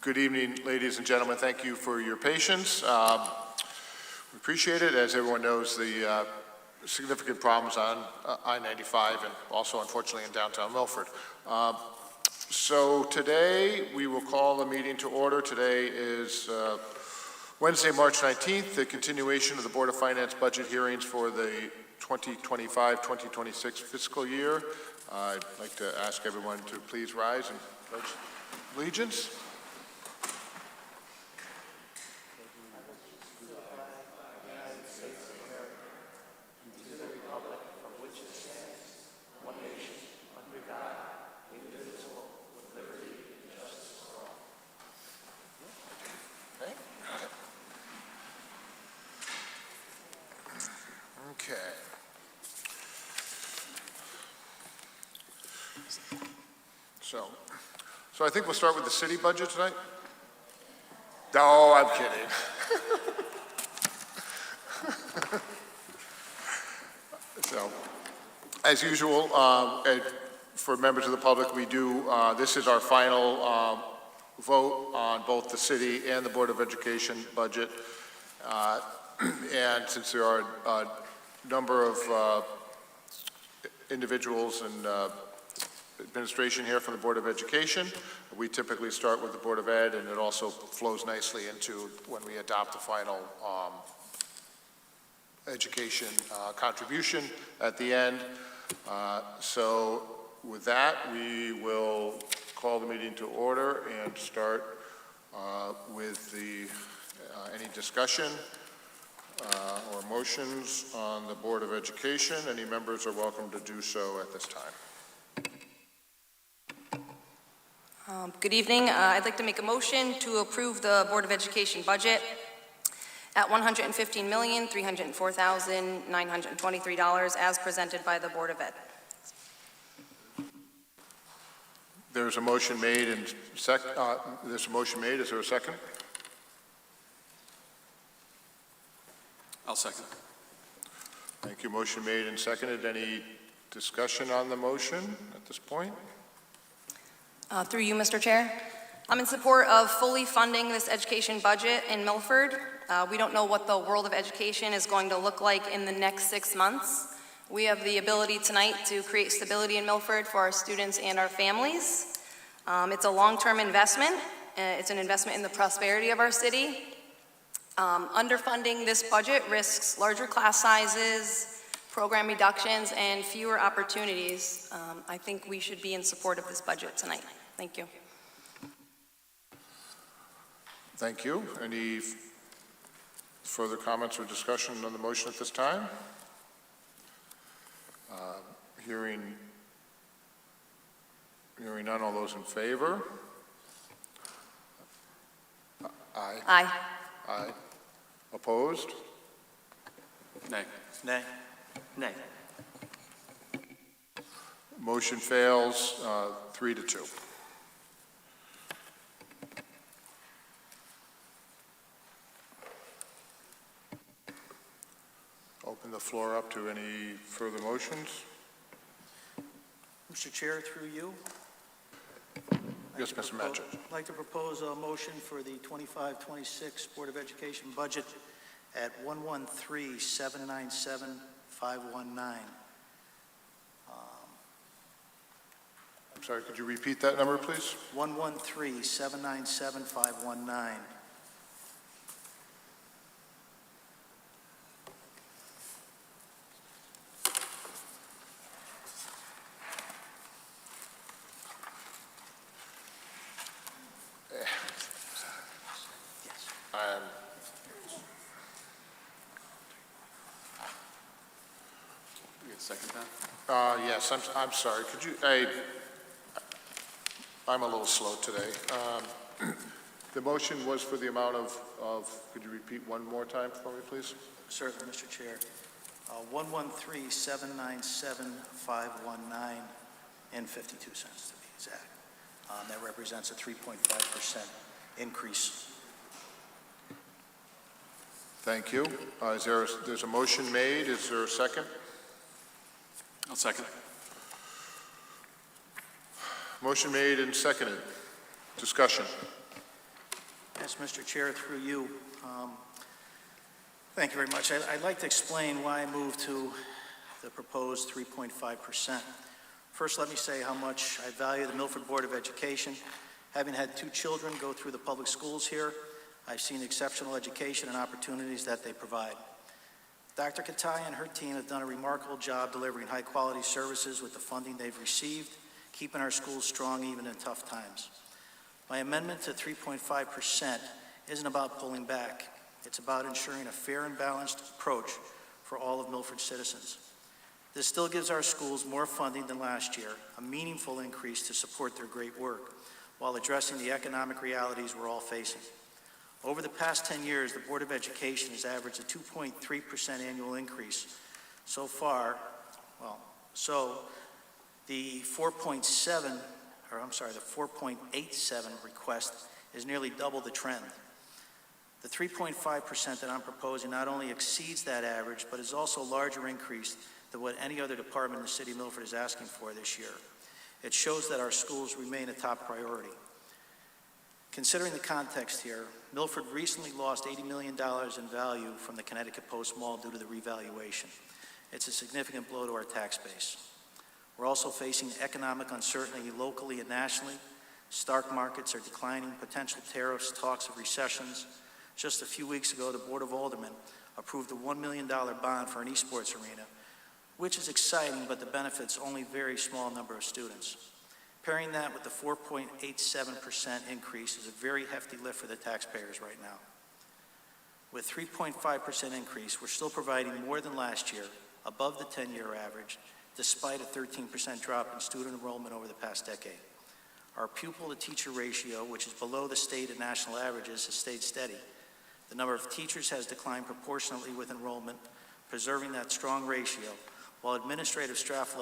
Good evening, ladies and gentlemen. Thank you for your patience. We appreciate it. As everyone knows, the significant problems on I-95 and also, unfortunately, in downtown Milford. So today, we will call the meeting to order. Today is Wednesday, March 19th, the continuation of the Board of Finance budget hearings for the 2025-2026 fiscal year. I'd like to ask everyone to please rise and pledge allegiance. Okay. So I think we'll start with the city budget tonight. No, I'm kidding. So, as usual, for members of the public, we do, this is our final vote on both the city and the Board of Education budget. And since there are a number of individuals and administration here from the Board of Education, we typically start with the Board of Ed, and it also flows nicely into when we adopt the final education contribution at the end. So with that, we will call the meeting to order and start with the any discussion or motions on the Board of Education. Any members are welcome to do so at this time. Good evening. I'd like to make a motion to approve the Board of Education budget at $115,304,923 as presented by the Board of Ed. There's a motion made and there's a motion made. Is there a second? I'll second. Thank you. Motion made and seconded. Any discussion on the motion at this point? Through you, Mr. Chair. I'm in support of fully funding this education budget in Milford. We don't know what the world of education is going to look like in the next 6 months. We have the ability tonight to create stability in Milford for our students and our families. It's a long-term investment. It's an investment in the prosperity of our city. Underfunding this budget risks larger class sizes, program reductions, and fewer opportunities. I think we should be in support of this budget tonight. Thank you. Thank you. Any further comments or discussion on the motion at this time? Hearing none. All those in favor? Aye. Aye. Aye. Opposed? Nay. Nay. Nay. Motion fails 3-2. Open the floor up to any further motions. Mr. Chair, through you. Yes, Mr. Matchett. I'd like to propose a motion for the 25-26 Board of Education budget at $113,797,519. I'm sorry, could you repeat that number, please? $113,797,519. Second that? Yes, I'm sorry. Could you, I'm a little slow today. The motion was for the amount of, could you repeat one more time for me, please? Certainly, Mr. Chair. $113,797,519 and 52 cents to be exact. That represents a 3.5% increase. Thank you. There's a motion made. Is there a second? I'll second. Motion made and seconded. Discussion. Yes, Mr. Chair, through you. Thank you very much. I'd like to explain why I moved to the proposed 3.5%. First, let me say how much I value the Milford Board of Education. Having had 2 children go through the public schools here, I've seen exceptional education and opportunities that they provide. Dr. Kataya and her team have done a remarkable job delivering high-quality services with the funding they've received, keeping our schools strong even in tough times. My amendment to 3.5% isn't about pulling back. It's about ensuring a fair and balanced approach for all of Milford's citizens. This still gives our schools more funding than last year, a meaningful increase to support their great work, while addressing the economic realities we're all facing. Over the past 10 years, the Board of Education has averaged a 2.3% annual increase. So far, the 4.87 request is nearly double the trend. The 3.5% that I'm proposing not only exceeds that average, but is also a larger increase than what any other department in the City of Milford is asking for this year. It shows that our schools remain a top priority. Considering the context here, Milford recently lost $80 million in value from the Connecticut Post Mall due to the revaluation. It's a significant blow to our tax base. We're also facing economic uncertainty locally and nationally. Stock markets are declining, potential tariffs, talks of recessions. Just a few weeks ago, the Board of Aldermen approved a $1 million bond for an esports arena, which is exciting, but the benefits only a very small number of students. Pairing that with the 4.87% increase is a very hefty lift for the taxpayers right now. With 3.5% increase, we're still providing more than last year, above the 10-year average, despite a 13% drop in student enrollment over the past decade. Our pupil-to-teacher ratio, which is below the state and national averages, has stayed steady. The number of teachers has declined proportionately with enrollment, preserving that strong ratio, while administrative staff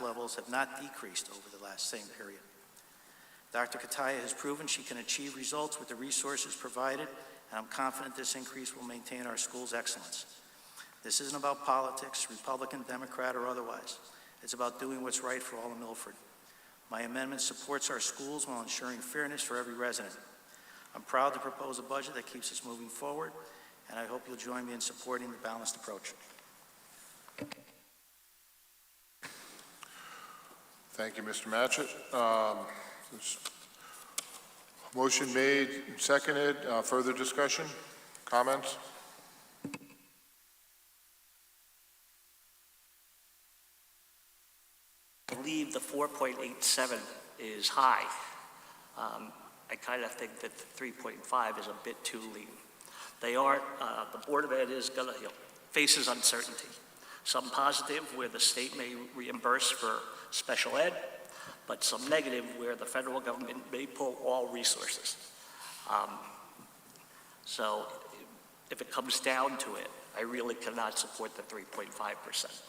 levels have not decreased over the last same period. Dr. Kataya has proven she can achieve results with the resources provided, and I'm confident this increase will maintain our school's excellence. This isn't about politics, Republican, Democrat, or otherwise. It's about doing what's right for all of Milford. My amendment supports our schools while ensuring fairness for every resident. I'm proud to propose a budget that keeps us moving forward, and I hope you'll join me in supporting the balanced approach. Thank you, Mr. Matchett. Motion made, seconded. Further discussion? Comments? I believe the 4.87 is high. I kind of think that the 3.5 is a bit too lean. The Board of Ed is going to faces uncertainty. Some positive where the state may reimburse for special ed, but some negative where the federal government may pull all resources. So if it comes down to it, I really cannot support the 3.5%.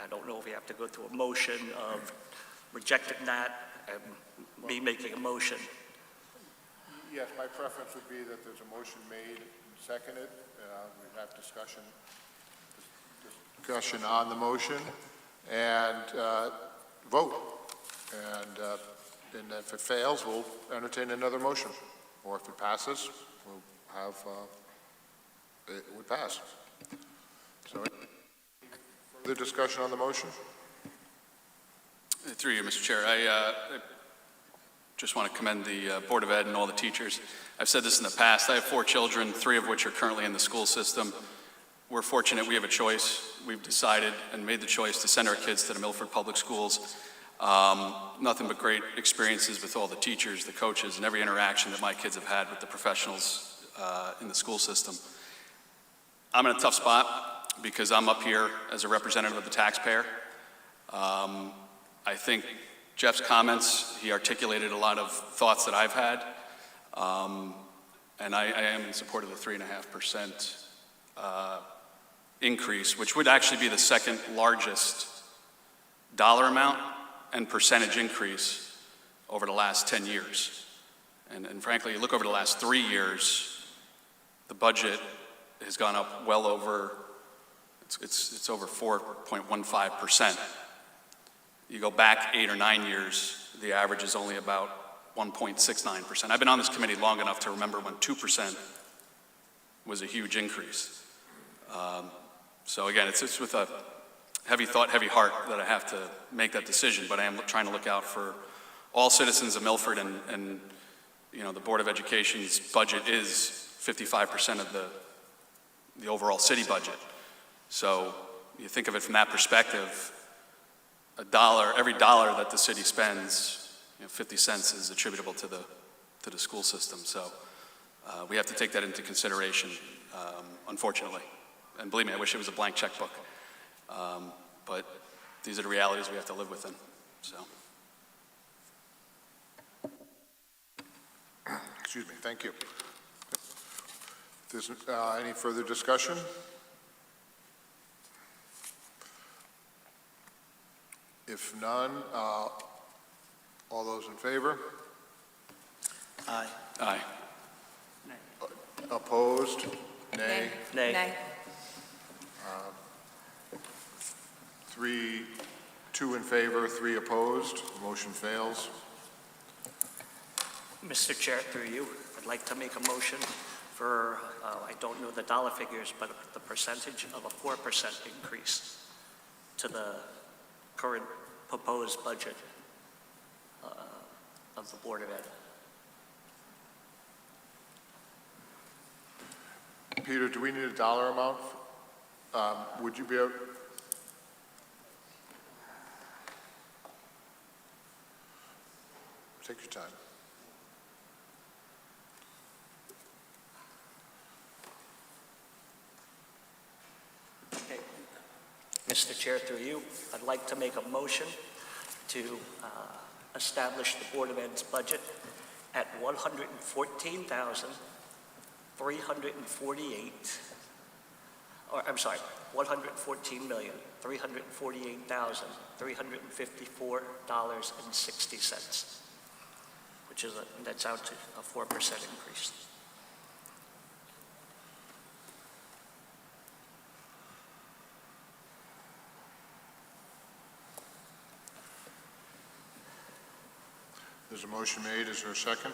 I don't know if we have to go through a motion of rejecting that and me making a motion. Yes, my preference would be that there's a motion made and seconded. We have discussion on the motion and vote. And if it fails, we'll entertain another motion. Or if it passes, we'll have, it would pass. So, further discussion on the motion? Through you, Mr. Chair, I just want to commend the Board of Ed and all the teachers. I've said this in the past. I have 4 children, 3 of which are currently in the school system. We're fortunate we have a choice. We've decided and made the choice to send our kids to the Milford Public Schools. Nothing but great experiences with all the teachers, the coaches, and every interaction that my kids have had with the professionals in the school system. I'm in a tough spot because I'm up here as a representative of the taxpayer. I think Jeff's comments, he articulated a lot of thoughts that I've had, and I am in support of the 3.5% increase, which would actually be the second largest dollar amount and percentage increase over the last 10 years. And frankly, you look over the last 3 years, the budget has gone up well over, it's over 4.15%. You go back 8 or 9 years, the average is only about 1.69%. I've been on this committee long enough to remember when 2% was a huge increase. So again, it's with a heavy thought, heavy heart that I have to make that decision, but I am trying to look out for all citizens of Milford, and you know, the Board of Education's budget is 55% of the overall city budget. So you think of it from that perspective, every dollar that the city spends, 50 cents is attributable to the school system. So we have to take that into consideration, unfortunately. And believe me, I wish it was a blank checkbook. But these are the realities we have to live within. So. Excuse me, thank you. If there's any further discussion? If none, all those in favor? Aye. Aye. Opposed? Nay. Nay. 2 in favor, 3 opposed. Motion fails. Mr. Chair, through you, I'd like to make a motion for, I don't know the dollar figures, but the percentage of a 4% increase to the current proposed budget of the Board of Ed. Peter, do we need a dollar amount? Would you be able? Take your time. Okay. Mr. Chair, through you, I'd like to make a motion to establish the Board of Ed's budget at $114,348,354.60, which is that's out to a 4% increase. There's a motion made. Is there a second?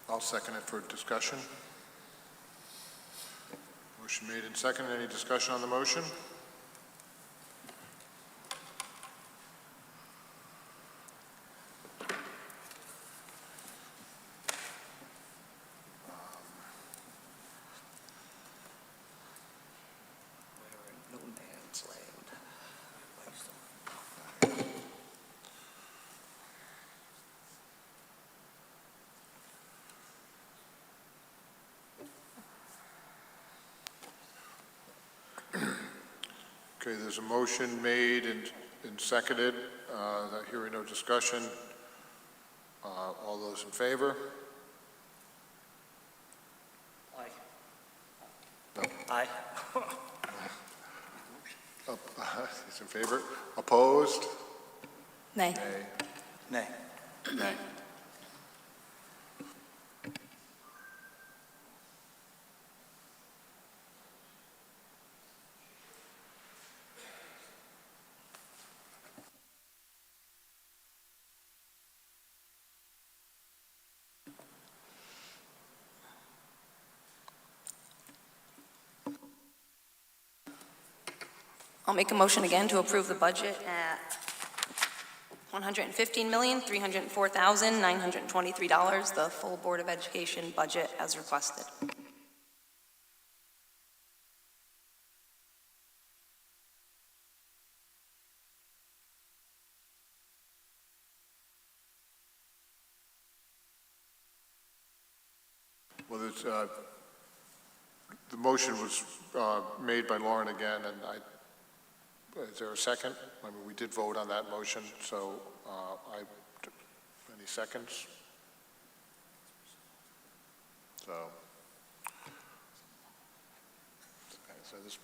I'll second it for discussion. Motion made and seconded. Any discussion on the motion? We're in no man's land. Okay, there's a motion made and seconded. Hearing no discussion. All those in favor? Aye. No. Aye. Is in favor? Opposed? Nay. Nay. Nay. Nay. I'll make a motion again to approve the budget at $115,304,923, the full Board of Education budget as requested. Well, the motion was made by Lauren again, and is there a second? I mean, we did vote on that motion, so any seconds? So this,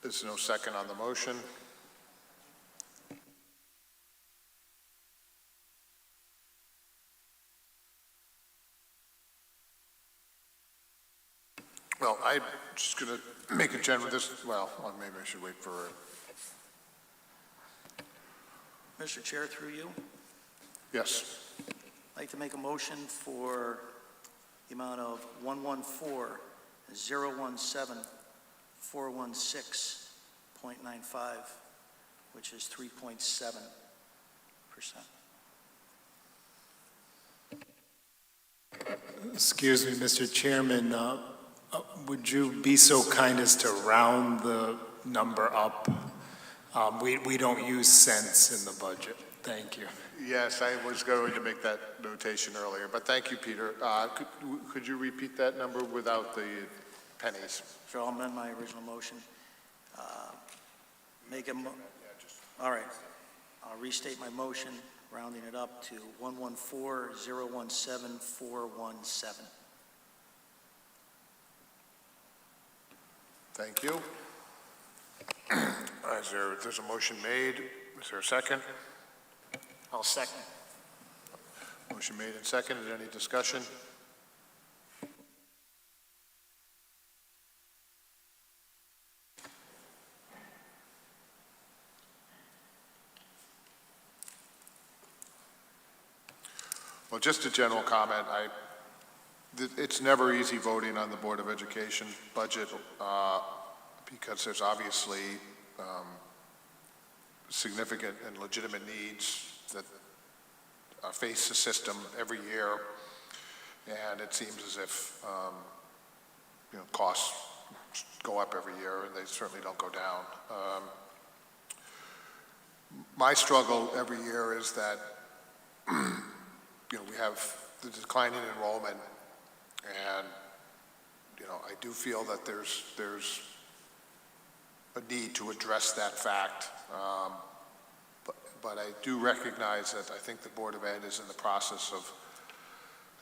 there's no second on the motion. Well, I'm just going to make a general, maybe I should wait for, Mr. Chair, through you, yes. I'd like to make a motion for the amount of 114,017,416.95, which is 3.7%. Excuse me, Mr. Chairman, would you be so kind as to round the number up? We don't use cents in the budget. Thank you. Yes, I was going to make that notation earlier, but thank you, Peter. Could you repeat that number without the pennies? So I'll amend my original motion. All right. I'll restate my motion, rounding it up to 114,017,417. Thank you. There's a motion made. Is there a second? I'll second. Motion made and seconded. Any discussion? Well, just a general comment. It's never easy voting on the Board of Education budget because there's obviously significant and legitimate needs that face the system every year, and it seems as if costs go up every year, and they certainly don't go down. My struggle every year is that we have the declining enrollment, and I do feel that there's a need to address that fact. But I do recognize that I think the Board of Ed is in the process of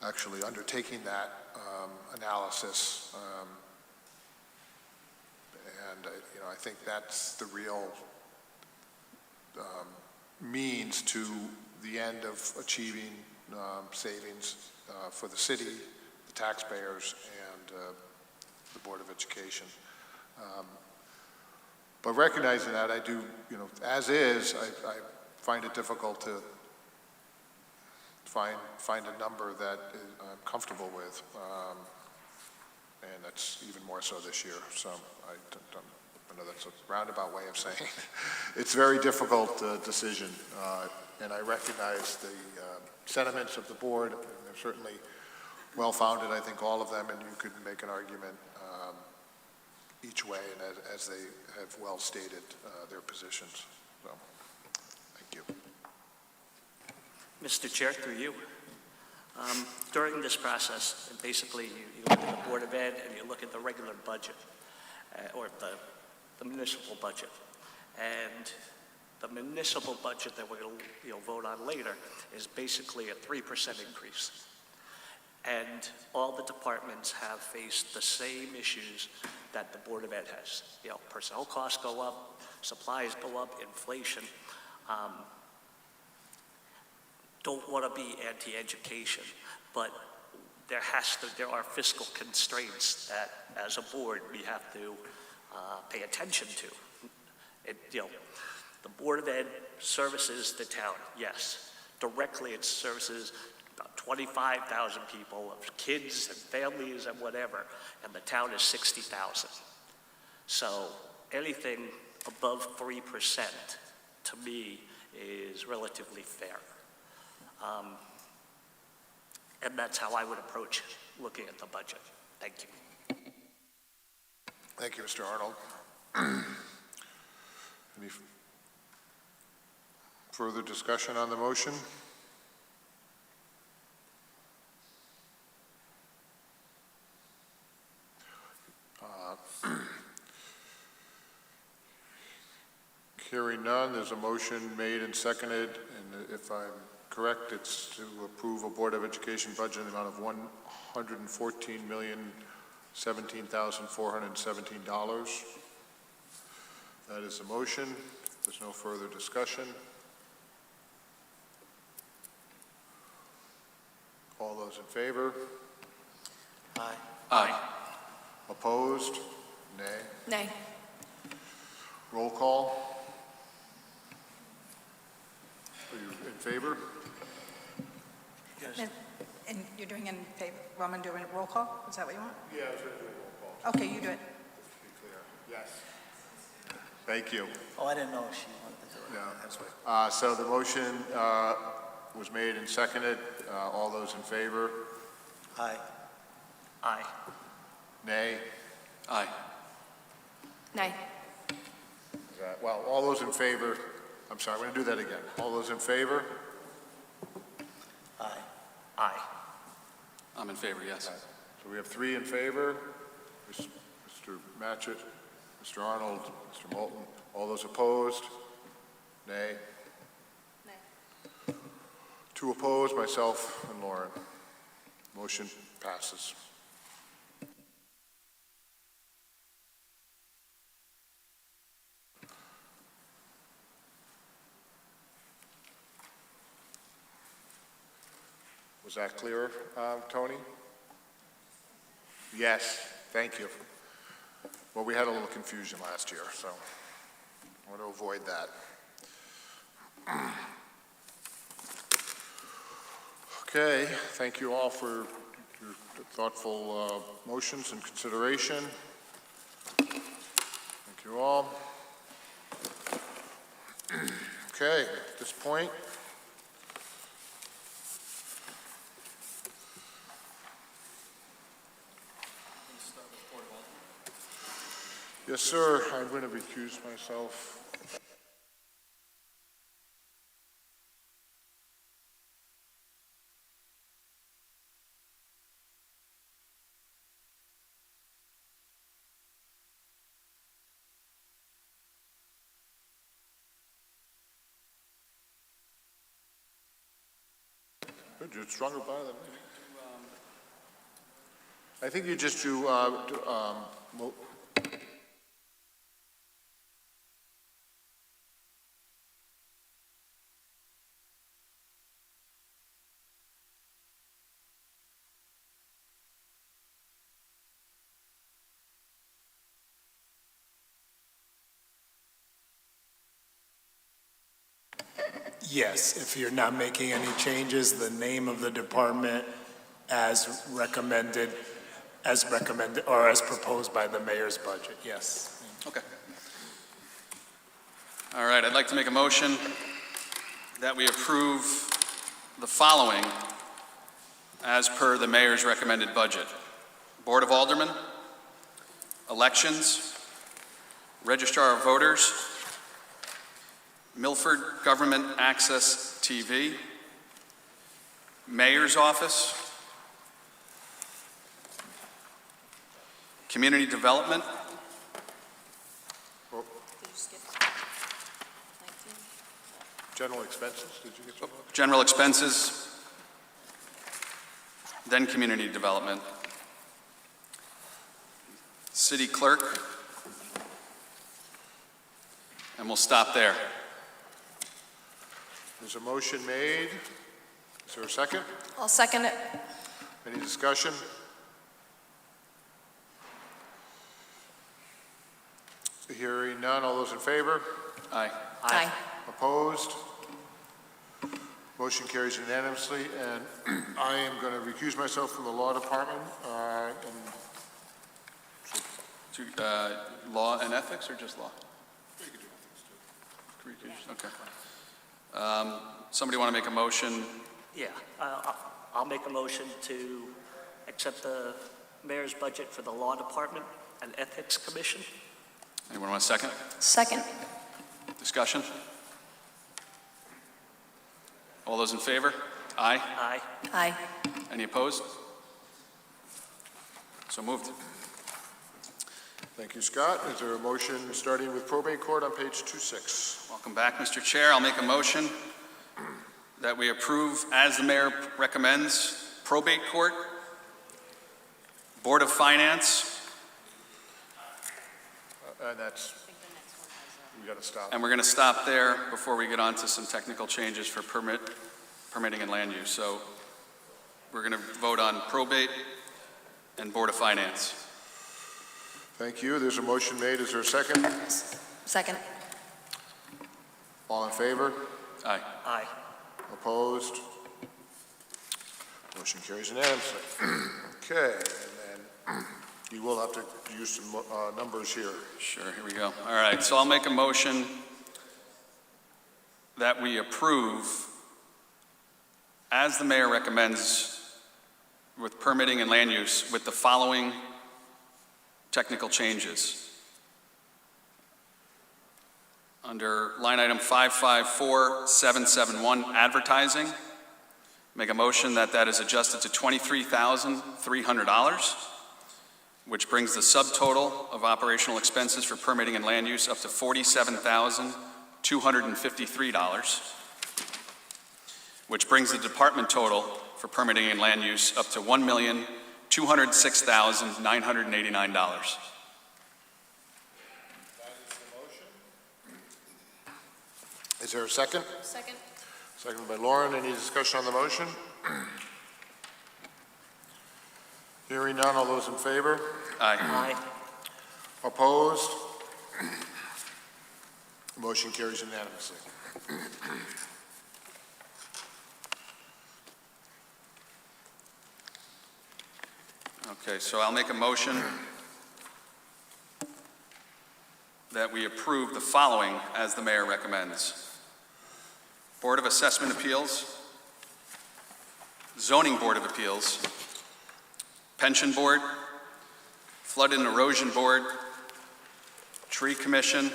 actually undertaking that analysis, and I think that's the real means to the end of achieving savings for the city, the taxpayers, and the Board of Education. But recognizing that, I do, as is, I find it difficult to find a number that I'm comfortable with, and that's even more so this year. So I know that's a roundabout way of saying it's a very difficult decision, and I recognize the sentiments of the board, and they're certainly well-founded, I think, all of them, and you could make an argument each way, and as they have well stated their positions. So, thank you. Mr. Chair, through you. During this process, and basically you look at the Board of Ed and you look at the regular budget, or the municipal budget. And the municipal budget that we're going to vote on later is basically a 3% increase. And all the departments have faced the same issues that the Board of Ed has. Personnel costs go up, supplies go up, inflation. Don't want to be anti-education, but there are fiscal constraints that, as a board, we have to pay attention to. The Board of Ed services the town, yes. Directly, it services about 25,000 people, of kids and families and whatever, and the town is 60,000. So anything above 3% to me is relatively fair. And that's how I would approach looking at the budget. Thank you. Thank you, Mr. Arnold. Any further discussion on the motion? Hearing none, there's a motion made and seconded, and if I'm correct, it's to approve a Board of Education budget in the amount of $114,017,417. That is the motion. There's no further discussion. All those in favor? Aye. Aye. Opposed? Nay. Nay. Roll call. Are you in favor? And you're doing in favor, Roman doing a roll call? Is that what you want? Yeah, I was going to do a roll call, Okay, you do it. just to be clear. Yes. Thank you. Oh, I didn't know if she wanted to do it. No. That's right. So the motion was made and seconded. All those in favor? Aye. Aye. Nay? Aye. Nay. Well, all those in favor, I'm sorry, I'm going to do that again. All those in favor? Aye. Aye. I'm in favor, yes. So we have 3 in favor. Mr. Matchett, Mr. Arnold, Mr. Moulton. All those opposed? Nay? Nay. 2 opposed, myself and Lauren. Motion passes. Was that clearer, Tony? Yes, thank you. Well, we had a little confusion last year, so I want to avoid that. Okay, thank you all for your thoughtful motions and consideration. Thank you all. Okay, at this point, yes, sir, I'm going to recuse myself. Good, you're stronger by than me. I think you just do, Yes, if you're not making any changes, the name of the department as recommended, or as proposed by the mayor's budget, yes. Okay. All right, I'd like to make a motion that we approve the following as per the mayor's recommended budget. Board of Aldermen, elections, Registrar of Voters, Milford Government Access TV, Mayor's Office, Community Development, general expenses, did you get your vote? General Expenses, then Community Development, City Clerk, and we'll stop there. There's a motion made. Is there a second? I'll second it. Any discussion? Hearing none, all those in favor? Aye. Aye. Opposed? Motion carries unanimously, and I am going to recuse myself from the Law Department. Law and Ethics, or just law? Okay. Somebody want to make a motion? Yeah, I'll make a motion to accept the mayor's budget for the Law Department and Ethics Commission. Anyone want a second? Second. Discussion? All those in favor? Aye. Aye. Aye. Any opposed? So moved. Thank you, Scott. Is there a motion starting with probate court on page 26? Welcome back, Mr. Chair. I'll make a motion that we approve, as the mayor recommends, probate court, Board of Finance, And that's, we got to stop. and we're going to stop there before we get on to some technical changes for permitting and land use. So we're going to vote on probate and Board of Finance. Thank you. There's a motion made. Is there a second? Second. All in favor? Aye. Aye. Opposed? Motion carries unanimously. Okay, and then you will have to use some numbers here. Sure, here we go. All right, so I'll make a motion that we approve, as the mayor recommends, with permitting and land use, with the following technical changes. Under line item 554771, advertising, make a motion that that is adjusted to $23,300, which brings the subtotal of operational expenses for permitting and land use up to $47,253, which brings the department total for permitting and land use up to $1,206,989. Is there a second? Second. Seconded by Lauren. Any discussion on the motion? Hearing none. All those in favor? Aye. Aye. Opposed? Motion carries unanimously. Okay, so I'll make a motion that we approve the following as the mayor recommends. Board of Assessment Appeals, Zoning Board of Appeals, Pension Board, Flood and Erosion Board, Tree Commission,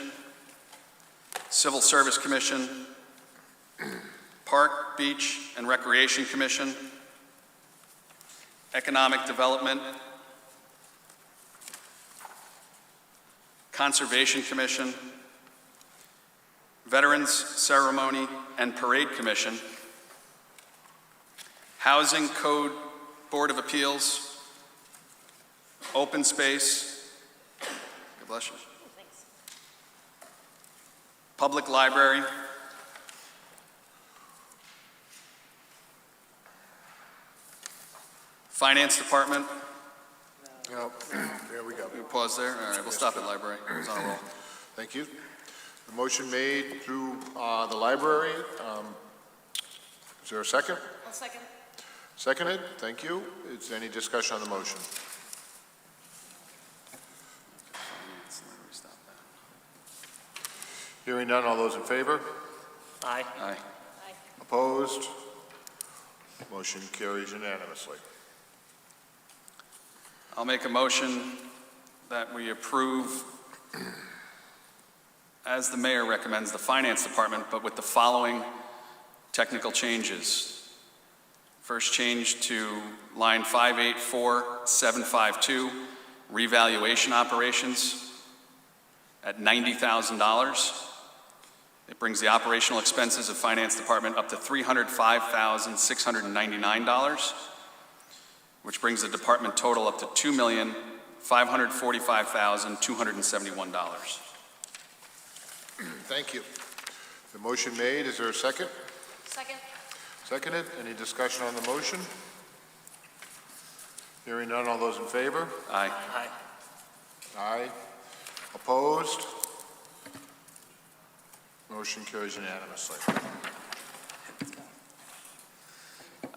Civil Service Commission, Park, Beach, and Recreation Commission, Economic Development, Conservation Commission, Veterans Ceremony and Parade Commission, Housing Code Board of Appeals, Open Space, God bless you, Public Library, Finance Department. No, there we go. We pause there? All right, we'll stop at library. It was on a roll. Thank you. The motion made through the library. Is there a second? I'll second. Seconded. Thank you. Is there any discussion on the motion? Hearing none. All those in favor? Aye. Aye. Opposed? Motion carries unanimously. I'll make a motion that we approve, as the mayor recommends, the Finance Department, but with the following technical changes. First change to line 584752, revaluation operations at $90,000. It brings the operational expenses of Finance Department up to $305,699, which brings the department total up to $2,545,271. Thank you. The motion made. Is there a second? Second. Seconded. Any discussion on the motion? Hearing none. All those in favor? Aye. Aye. Aye. Opposed? Motion carries unanimously.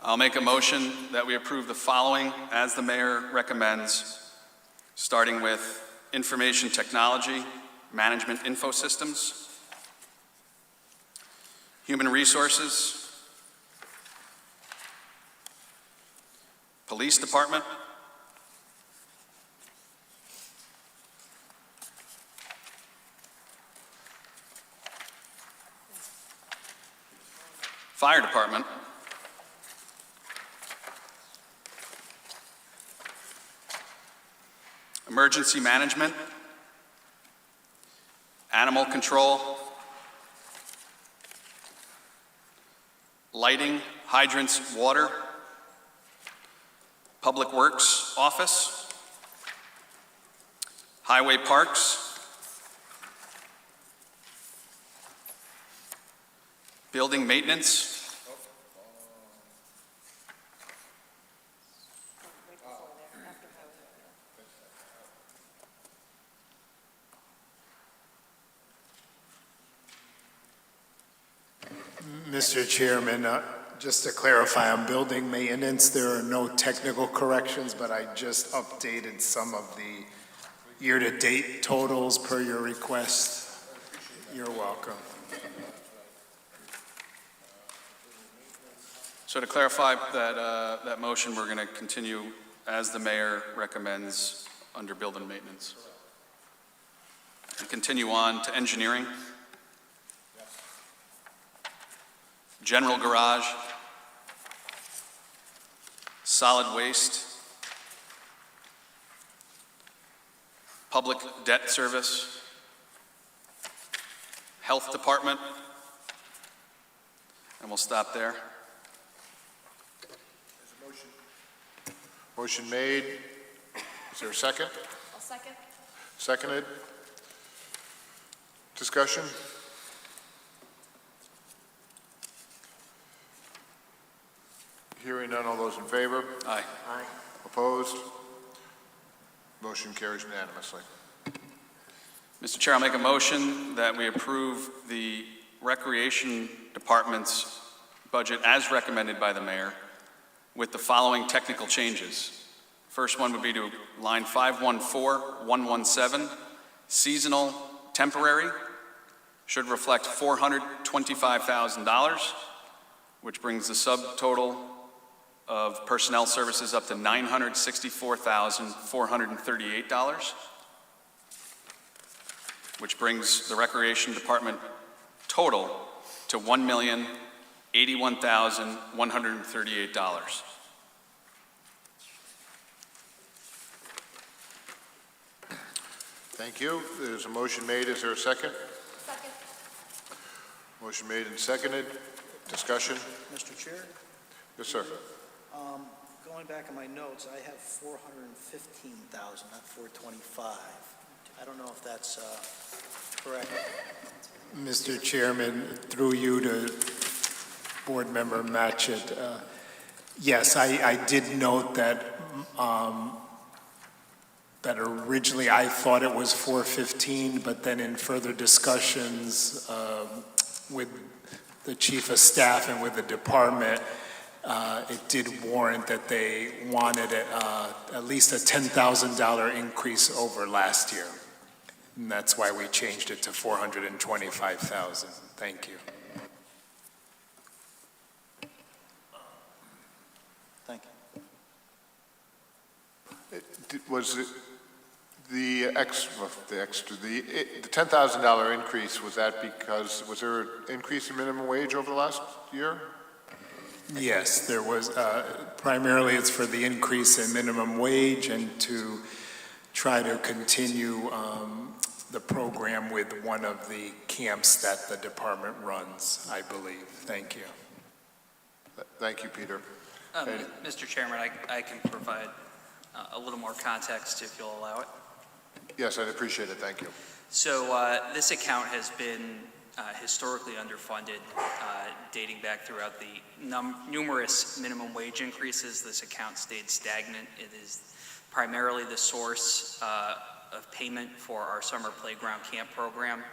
I'll make a motion that we approve the following as the mayor recommends, starting with information technology, management info systems, human resources, police department, fire department, emergency management, animal control, lighting, hydrants, water, public works office, highway parks, building maintenance, Mr. Chairman, just to clarify, on building maintenance, there are no technical corrections, but I just updated some of the year-to-date totals per your request. You're welcome. So to clarify that motion, we're going to continue as the mayor recommends under building maintenance. And continue on to engineering. General garage. Solid waste. Public debt service. Health department. And we'll stop there. Motion made. Is there a second? I'll second. Seconded. Discussion? Hearing none, all those in favor? Aye. Aye. Opposed? Motion carries unanimously. Mr. Chair, I'll make a motion that we approve the Recreation Department's budget as recommended by the mayor with the following technical changes. First one would be to line 514117, seasonal temporary, should reflect $425,000, which brings the subtotal of personnel services up to $964,438, which brings the Recreation Department total to $1,081,138. Thank you. There's a motion made. Is there a second? Second. Motion made and seconded. Discussion? Mr. Chair, Yes, sir. going back in my notes, I have 415,000, not 425. I don't know if that's correct. Mr. Chairman, through you to Board Member Matchett, yes, I did note that that originally I thought it was 415, but then in further discussions with the Chief of Staff and with the department, it did warrant that they wanted at least a $10,000 increase over last year. And that's why we changed it to 425,000. Thank you. Thank you. Was it the $10,000 increase, was that because, was there an increase in minimum wage over the last year? Yes, there was, primarily it's for the increase in minimum wage and to try to continue the program with one of the camps that the department runs, I believe. Thank you. Thank you, Peter. Mr. Chairman, I can provide a little more context if you'll allow it. Yes, I'd appreciate it. Thank you. So this account has been historically underfunded, dating back throughout the numerous minimum wage increases. This account stayed stagnant. It is primarily the source of payment for our summer playground camp program.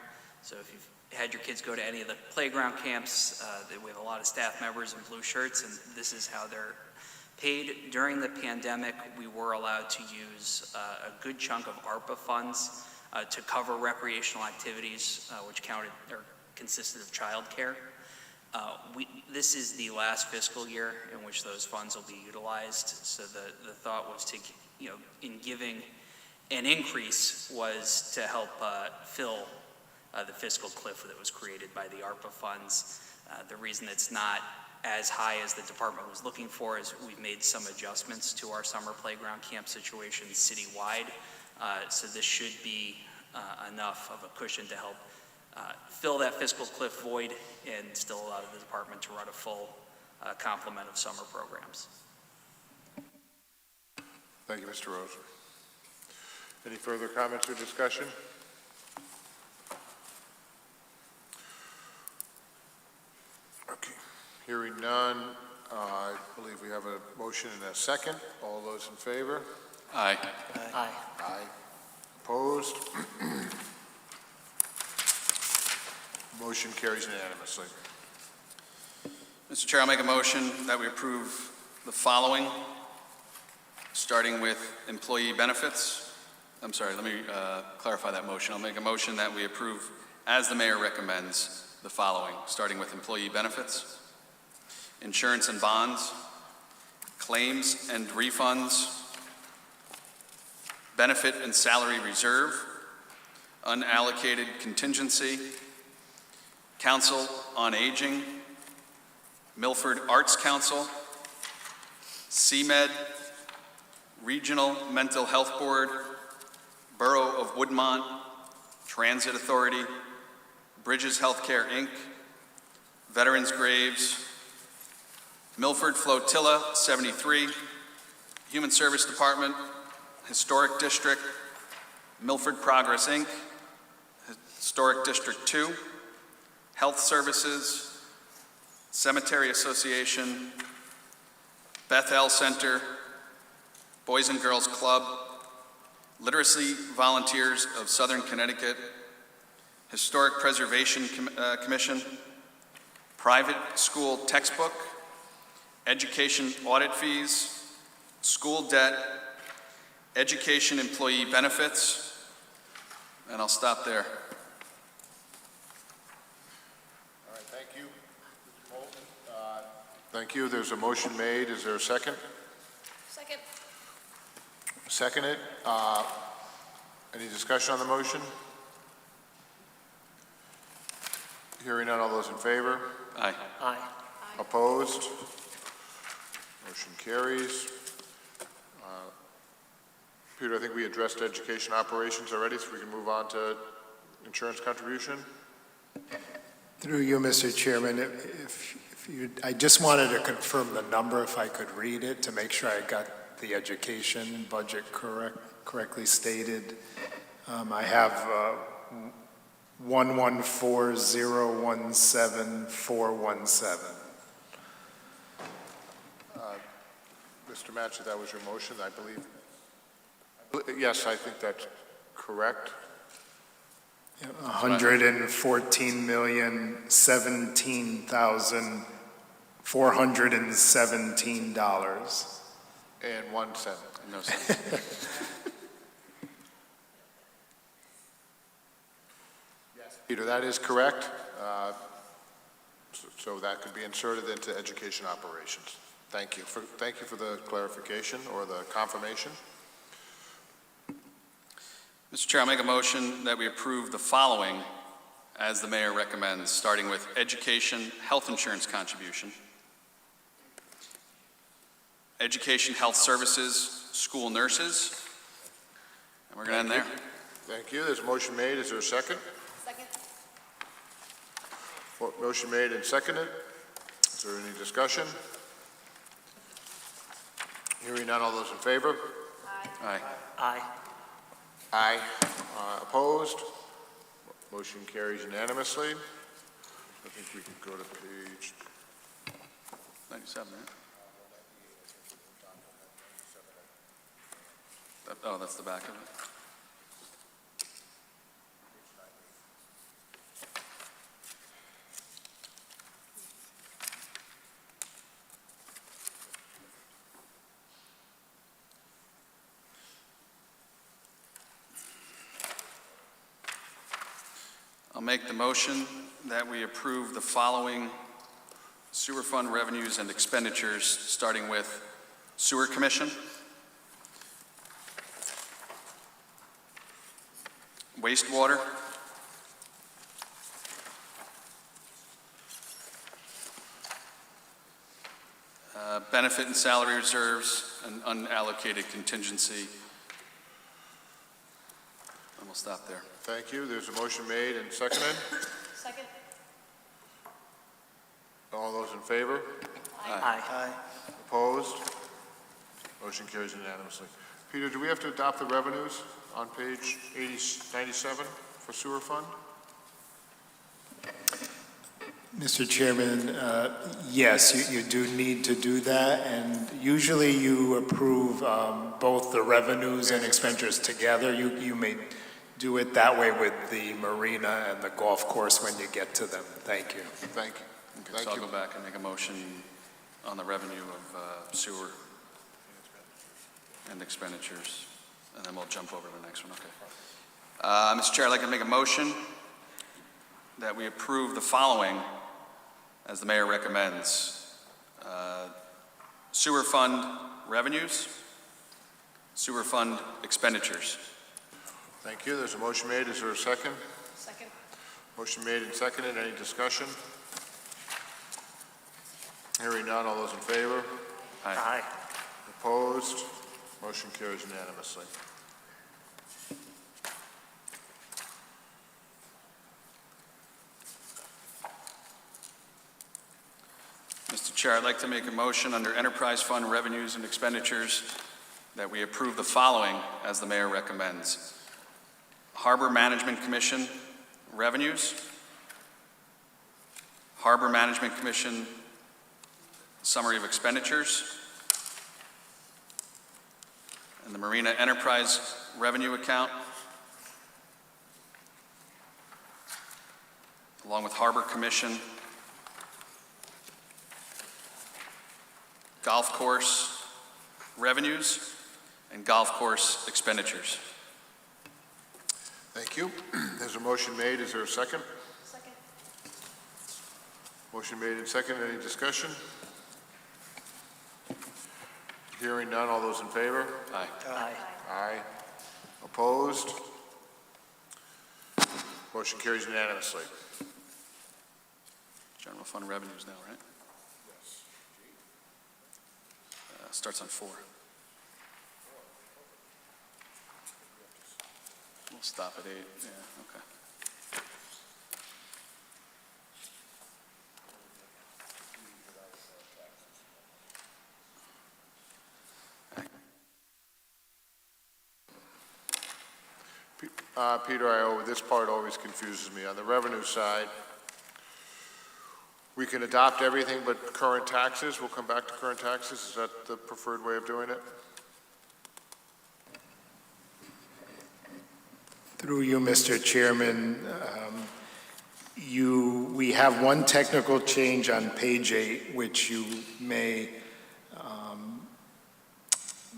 So if you've had your kids go to any of the playground camps, we have a lot of staff members in blue shirts, and this is how they're paid. During the pandemic, we were allowed to use a good chunk of ARPA funds to cover recreational activities, which consisted of childcare. This is the last fiscal year in which those funds will be utilized. So the thought was to, in giving an increase, was to help fill the fiscal cliff that was created by the ARPA funds. The reason it's not as high as the department was looking for is we've made some adjustments to our summer playground camp situation citywide. So this should be enough of a cushion to help fill that fiscal cliff void and still allow the department to run a full complement of summer programs. Thank you, Mr. Rose. Any further comments or discussion? Okay. Hearing none, I believe we have a motion and a second. All those in favor? Aye. Aye. Aye. Opposed? Motion carries unanimously. Mr. Chair, I'll make a motion that we approve the following, starting with employee benefits. I'm sorry, let me clarify that motion. I'll make a motion that we approve, as the mayor recommends, the following, starting with employee benefits, insurance and bonds, claims and refunds, benefit and salary reserve, unallocated contingency, Council on Aging, Milford Arts Council, CMed, Regional Mental Health Board, Borough of Woodmont, Transit Authority, Bridges Healthcare, Inc., Veterans Graves, Milford Flotilla 73, Human Service Department, Historic District, Milford Progress, Inc., Historic District 2, Health Services, Cemetery Association, Bethel Center, Boys and Girls Club, Literacy Volunteers of Southern Connecticut, Historic Preservation Commission, Private School Textbook, Education Audit Fees, School Debt, Education Employee Benefits, and I'll stop there. All right, thank you. Mr. Moulton. Thank you. There's a motion made. Is there a second? Second. Seconded. Any discussion on the motion? Hearing none, all those in favor? Aye. Aye. Opposed? Motion carries. Peter, I think we addressed education operations already, so we can move on to insurance contribution. Through you, Mr. Chairman, if you, I just wanted to confirm the number, if I could read it, to make sure I got the education budget correctly stated. I have 114017417. Mr. Matchett, that was your motion, I believe. Yes, I think that's correct. $114,017,417. And 1 cent. No sense. Peter, that is correct. So that could be inserted into education operations. Thank you for the clarification or the confirmation. Mr. Chair, I'll make a motion that we approve the following, as the mayor recommends, starting with education health insurance contribution, education health services, school nurses, and we're going to end there. Thank you. There's a motion made. Is there a second? Second. Motion made and seconded. Is there any discussion? Hearing none, all those in favor? Aye. Aye. Aye. Opposed? Motion carries unanimously. I think we can go to page 97, right? Oh, that's the back of it. I'll make the motion that we approve the following sewer fund revenues and expenditures, starting with Sewer Commission, wastewater, benefit and salary reserves, and unallocated contingency. And we'll stop there. Thank you. There's a motion made and seconded. Second. All those in favor? Aye. Aye. Opposed? Motion carries unanimously. Peter, do we have to adopt the revenues on page 97 for sewer fund? Mr. Chairman, yes, you do need to do that, and usually you approve both the revenues and expenditures together. You may do it that way with the marina and the golf course when you get to them. Thank you. Thank you. Okay, Thank so I'll you. go back and make a motion on the revenue of sewer and expenditures, and then we'll jump over to the next one, okay. Mr. Chair, I'd like to make a motion that we approve the following as the mayor recommends. Sewer fund revenues, sewer fund expenditures. Thank you. There's a motion made. Is there a second? Second. Motion made and seconded. Any discussion? Hearing none. All those in favor? Aye. Opposed? Motion carries unanimously. Mr. Chair, I'd like to make a motion under enterprise fund revenues and expenditures that we approve the following as the mayor recommends. Harbor Management Commission revenues, Harbor Management Commission summary of expenditures, and the Marina Enterprise revenue account, along with Harbor Commission, golf course revenues, and golf course expenditures. Thank you. There's a motion made. Is there a second? Second. Motion made and seconded. Any discussion? Hearing none. All those in favor? Aye. Aye. Aye. Opposed? Motion carries unanimously. General fund revenues now, right? Starts on 4. We'll stop at 8, yeah, okay. Peter, this part always confuses me. On the revenue side, we can adopt everything but current taxes. We'll come back to current taxes. Is that the preferred way of doing it? Through you, Mr. Chairman, we have one technical change on page 8, which you may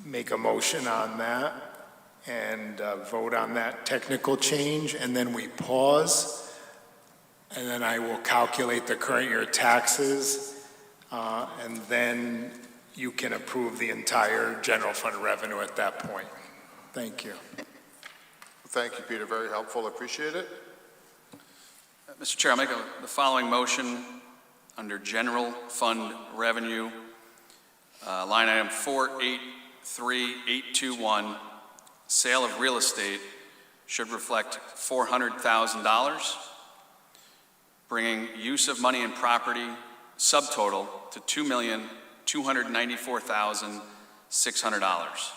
make a motion on that and vote on that technical change, and then we pause, and then I will calculate the current year taxes, and then you can approve the entire general fund revenue at that point. Thank you. Thank you, Peter. Very helpful. Appreciate it. Mr. Chair, I'll make the following motion under general fund revenue, line item 483821, sale of real estate should reflect $400,000, bringing use of money and property subtotal to $2,294,600.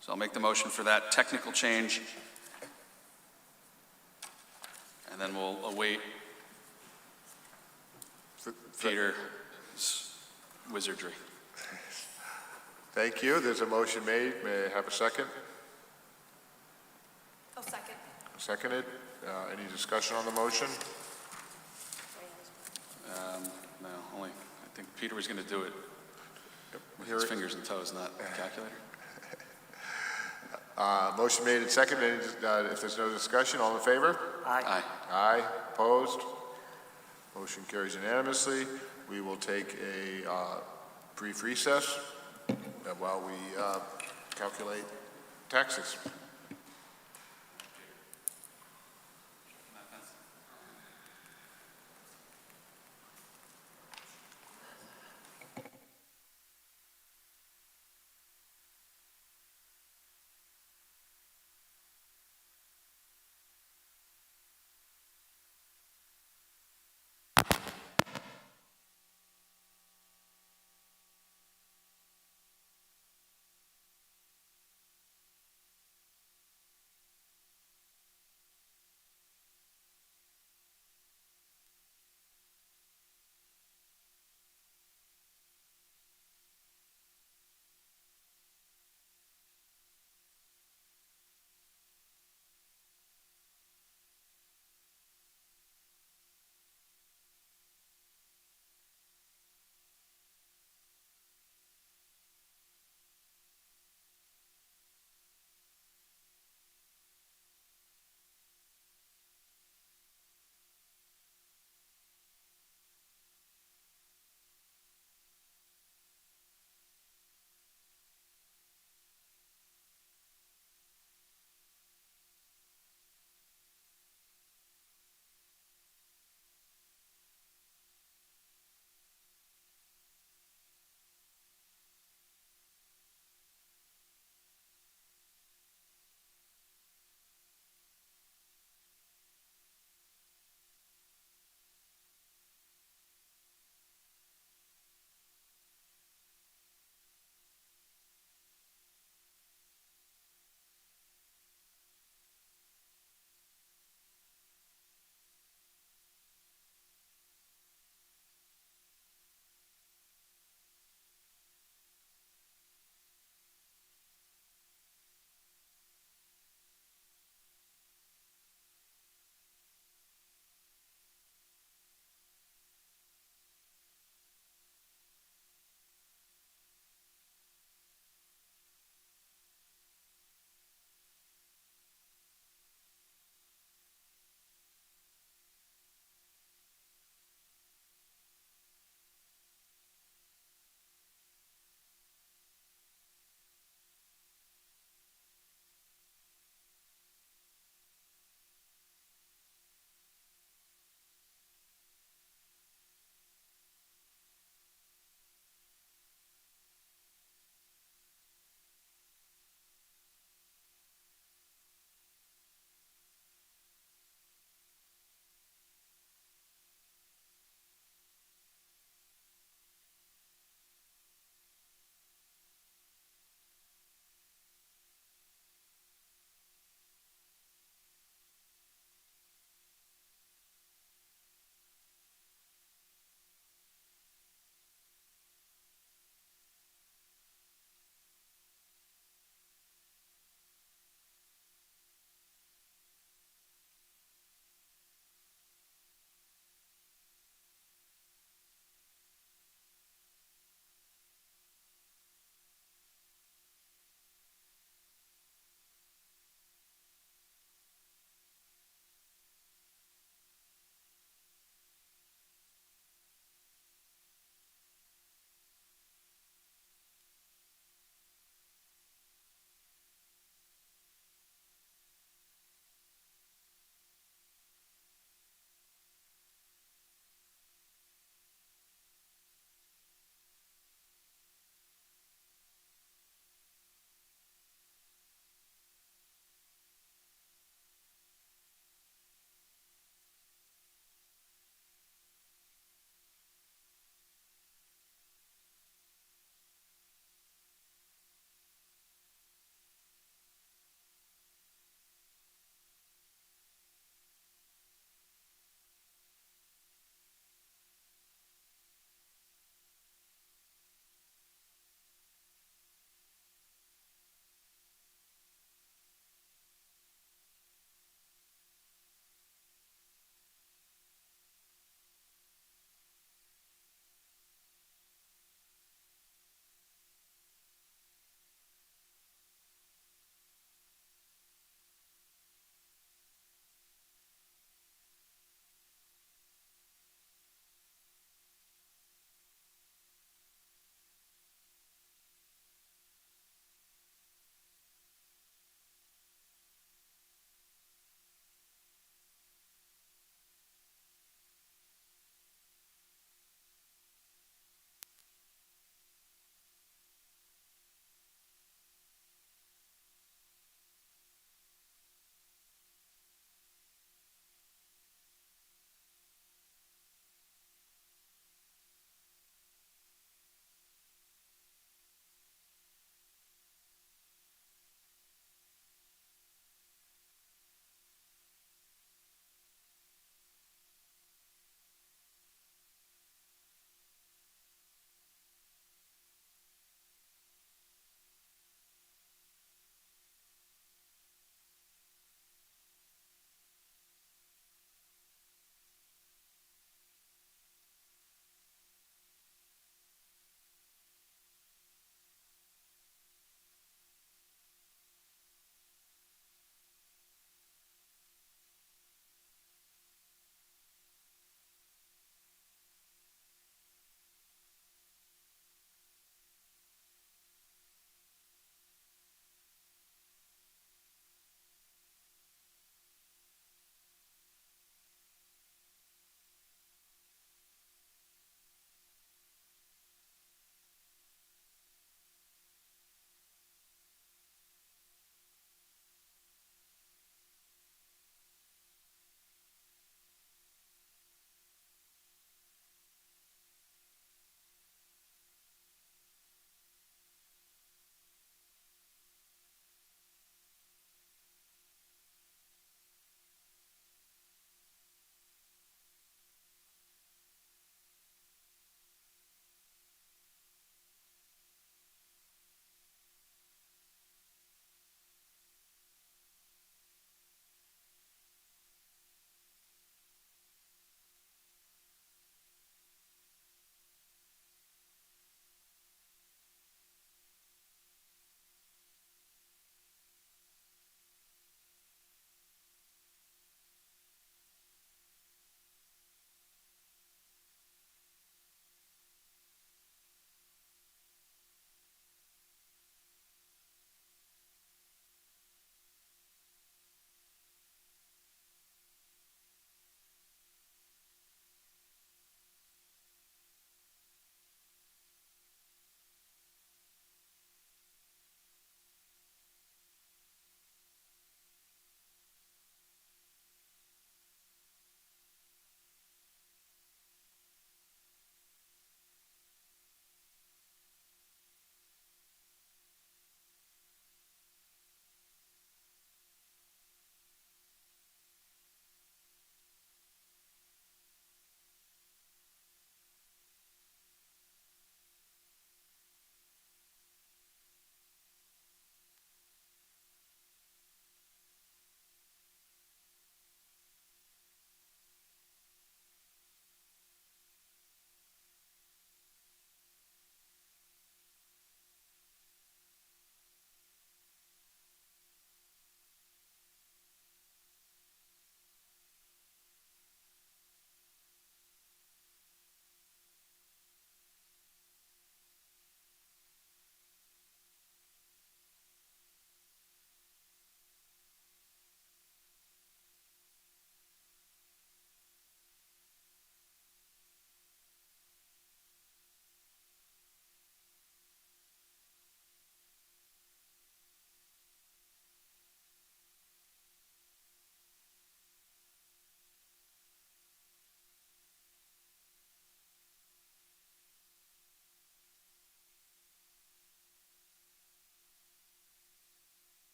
So I'll make the motion for that technical change, and then we'll await Peter's wizardry. Thank you. There's a motion made. May I have a second? Oh, second. Seconded. Any discussion on the motion? No, only, I think Peter was going to do it with his fingers and toes, not a calculator. Motion made and seconded. If there's no discussion, all in favor? Aye. Aye. Aye. Opposed? Motion carries unanimously. We will take a brief recess while we calculate taxes.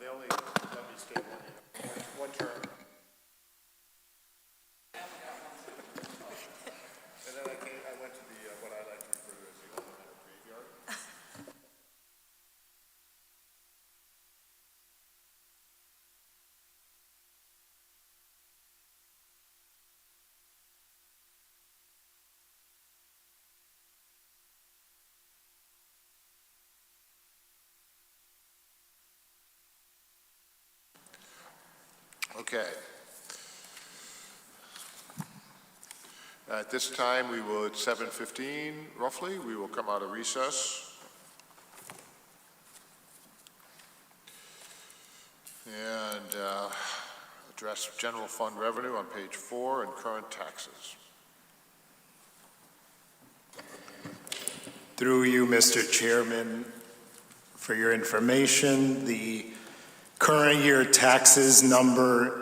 They only let me stay one term. And then I went to the, what I like to refer to as the ornamental graveyard. Okay. At this time, we will, at 7:15 roughly, we will come out of recess. And address general fund revenue on page 4 and current taxes. Through you, Mr. Chairman, for your information, the current year taxes number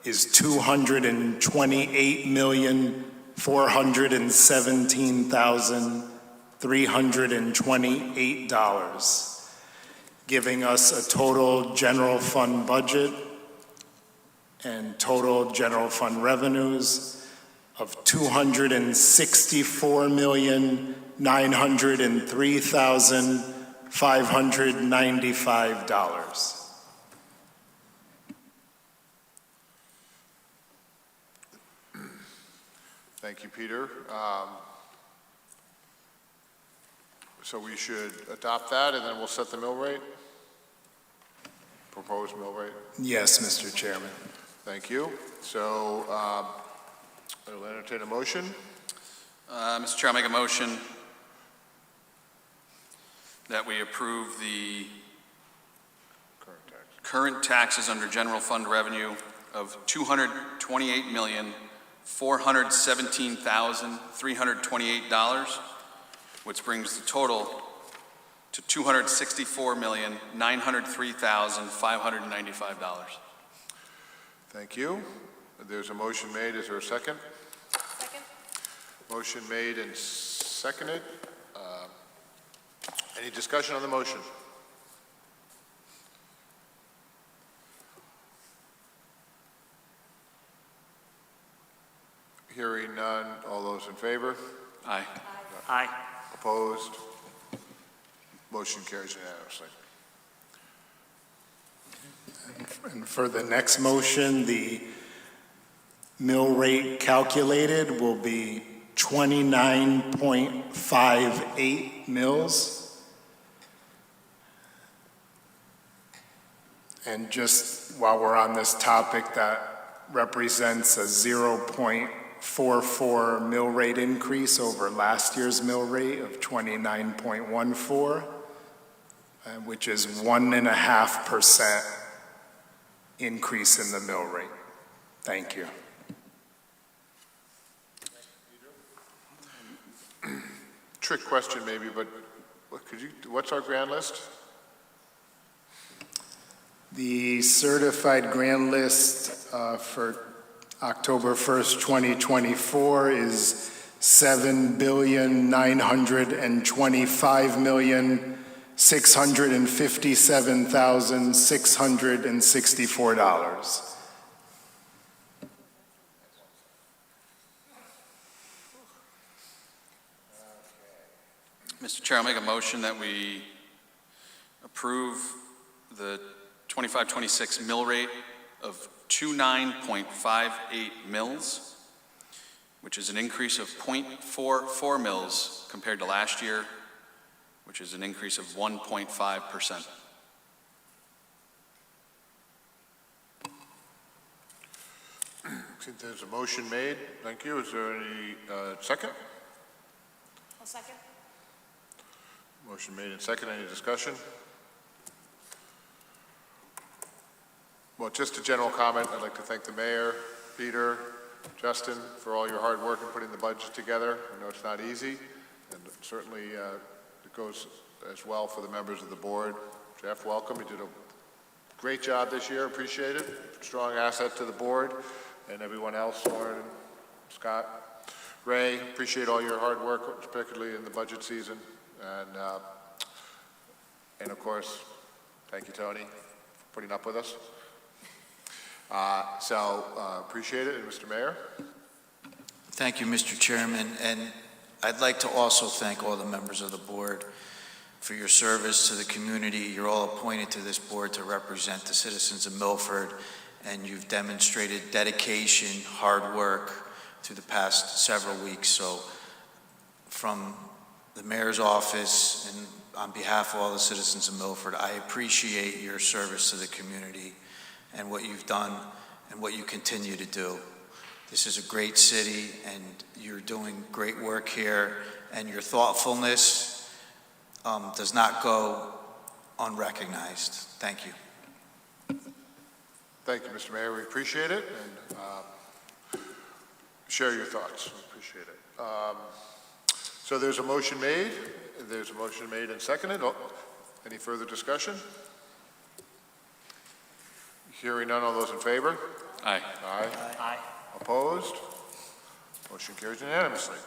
is $228,417,328, giving us a total general fund budget and total general fund revenues of $264,903,595. Thank you, Peter. So we should adopt that, and then we'll set the mill rate? Proposed mill rate? Yes, Mr. Chairman. Thank you. So I will entertain a motion. Mr. Chair, I'll make a motion that we approve the current taxes under general fund revenue of $228,417,328, which brings the total to $264,903,595. Thank you. There's a motion made. Is there a second? Second. Motion made and seconded. Any discussion on the motion? Hearing none. All those in favor? Aye. Aye. Opposed? Motion carries unanimously. And for the next motion, the mill rate calculated will be 29.58 mils. And just while we're on this topic, that represents a 0.44 mill rate increase over last year's mill rate of 29.14, which is 1.5% increase in the mill rate. Thank you. Trick question maybe, but what's our grand list? The certified grand list for October 1st, 2024 is $7,925,657,664. Mr. Chair, I'll make a motion that we approve the 25-26 mill rate of 29.58 mils, which is an increase of 0.44 mils compared to last year, which is an increase of 1.5%. There's a motion made. Thank you. Is there any second? I'll second. Motion made and second. Any discussion? Well, just a general comment. I'd like to thank the mayor, Peter, Justin, for all your hard work in putting the budget together. I know it's not easy, and certainly it goes as well for the members of the board. Jeff, welcome. You did a great job this year. Appreciate it. Strong asset to the board, and everyone else, Lauren, Scott, Ray, appreciate all your hard work, particularly in the budget season. And of course, thank you, Tony, putting up with us. Appreciate it. And Mr. Mayor? Thank you, Mr. Chairman, and I'd like to also thank all the members of the board for your service to the community. You're all appointed to this board to represent the citizens of Milford, and you've demonstrated dedication, hard work through the past several weeks. So from the mayor's office and on behalf of all the citizens of Milford, I appreciate your service to the community and what you've done and what you continue to do. This is a great city, and you're doing great work here, and your thoughtfulness does not go unrecognized. Thank you. Thank you, Mr. Mayor. We appreciate it, and share your thoughts. We appreciate it. So there's a motion made. There's a motion made and seconded. Any further discussion? Hearing none. All those in favor? Aye. Aye. Aye. Opposed? Motion carries unanimously.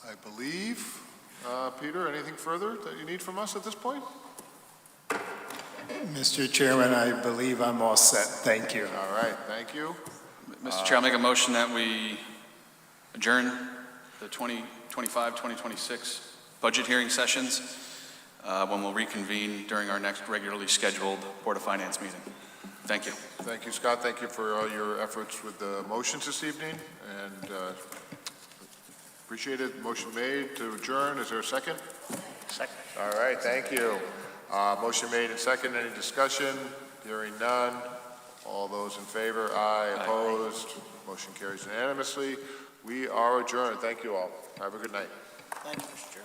I believe, Peter, anything further that you need from us at this point? Mr. Chairman, I believe I'm all set. Thank you. All right, thank you. Mr. Chair, I'll make a motion that we adjourn the 2025-2026 budget hearing sessions when we'll reconvene during our next regularly scheduled Board of Finance meeting. Thank you. Thank you, Scott. Thank you for all your efforts with the motions this evening, and appreciate it. Motion made to adjourn. Is there a second? Second. All right, thank you. Motion made and second. Any discussion? Hearing none. All those in favor? Aye. Opposed? Motion carries unanimously. We are adjourned. Thank you all. Have a good night. Thank you, Mr. Chair.